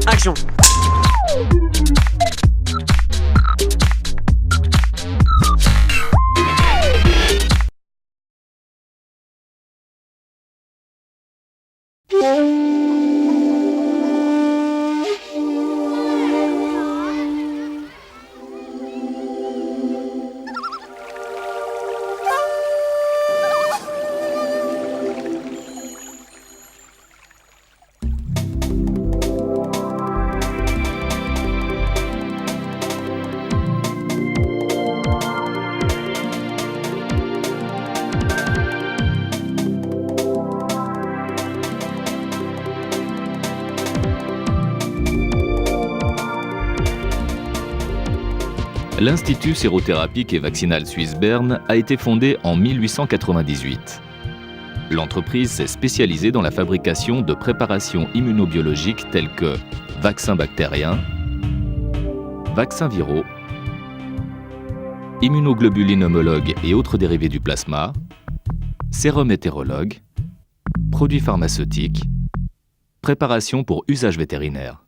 Action. L'Institut sérothérapique et vaccinal suisse Berne a été fondé en 1898. L'entreprise s'est spécialisée dans la fabrication de préparations immunobiologiques telles que vaccins bactériens, vaccins viraux, immunoglobulines homologues et autres dérivés du plasma, sérum hétérologue, produits pharmaceutiques, préparations pour usage vétérinaire.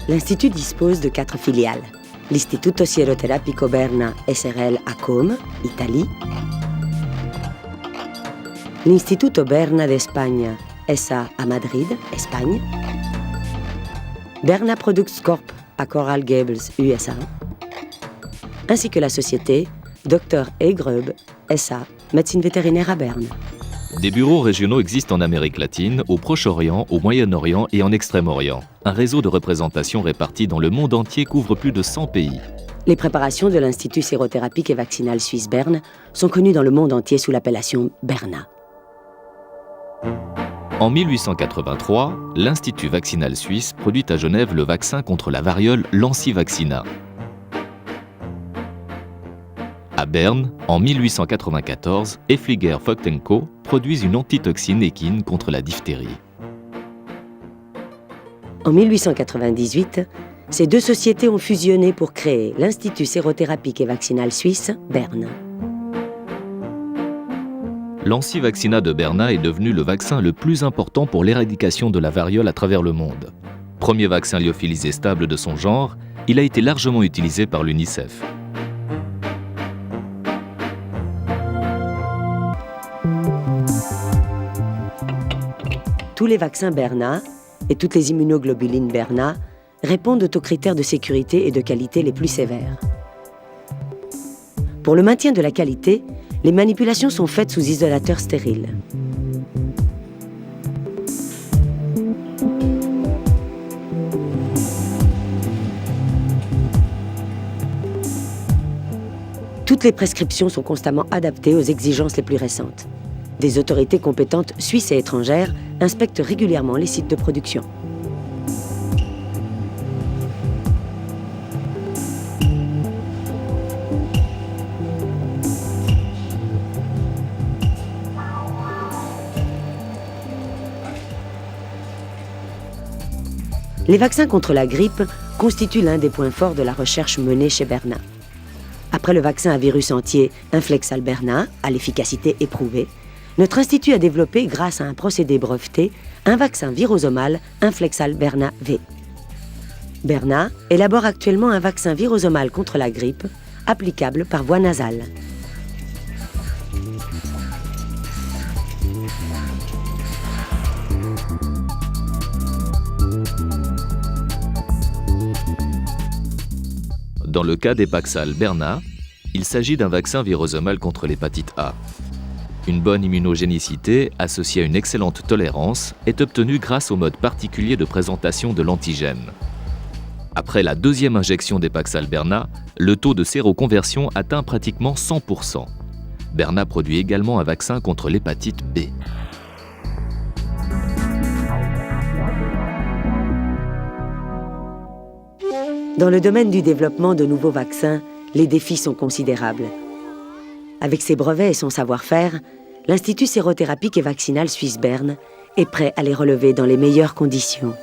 L'Institut dispose de 4 filiales. L'Istituto Sieroterapico Berna SRL à Côme, Italie. L'Instituto Berna d'Espagne SA à Madrid, Espagne. Berna Products Corp à Coral Gables, USA. Ainsi que la société Dr. E. Grub SA, médecine vétérinaire à Berne. Des bureaux régionaux existent en Amérique latine, au Proche-Orient, au Moyen-Orient et en Extrême-Orient. Un réseau de représentation réparti dans le monde entier couvre plus de 100 pays. Les préparations de l'Institut sérothérapique et vaccinal suisse Berne sont connues dans le monde entier sous l'appellation Berna. En 1883, l'Institut vaccinal suisse produit à Genève le vaccin contre la variole Lancivaccina. À Berne, en 1894, Effliger Vogt & Co. produisent une antitoxine équine contre la diphtérie. En 1898, ces deux sociétés ont fusionné pour créer l'Institut sérothérapique et vaccinal suisse Berne. Lancivaccina de Berna est devenu le vaccin le plus important pour l'éradication de la variole à travers le monde. Premier vaccin lyophilisé stable de son genre, il a été largement utilisé par l'UNICEF. Tous les vaccins Berna et toutes les immunoglobulines Berna répondent aux critères de sécurité et de qualité les plus sévères. Pour le maintien de la qualité, les manipulations sont faites sous isolateur stérile. Toutes les prescriptions sont constamment adaptées aux exigences les plus récentes. Des autorités compétentes suisses et étrangères inspectent régulièrement les sites de production. Les vaccins contre la grippe constituent l'un des points forts de la recherche menée chez Berna. Après le vaccin à virus entier Inflexal Berna, à l'efficacité éprouvée, notre institut a développé, grâce à un procédé breveté, un vaccin virosomal Inflexal Berna V. Berna élabore actuellement un vaccin virosomal contre la grippe, applicable par voie nasale. Dans le cas d'Epaxal Berna, il s'agit d'un vaccin virosomal contre l'hépatite A. Une bonne immunogénicité, associée à une excellente tolérance, est obtenue grâce au mode particulier de présentation de l'antigène. Après la deuxième injection d'Epaxal Berna, le taux de séroconversion atteint pratiquement 100%. Berna produit également un vaccin contre l'hépatite B. Dans le domaine du développement de nouveaux vaccins, les défis sont considérables. Avec ses brevets et son savoir-faire, l'Institut sérothérapique et vaccinal Suisse Berne est prêt à les relever dans les meilleures conditions.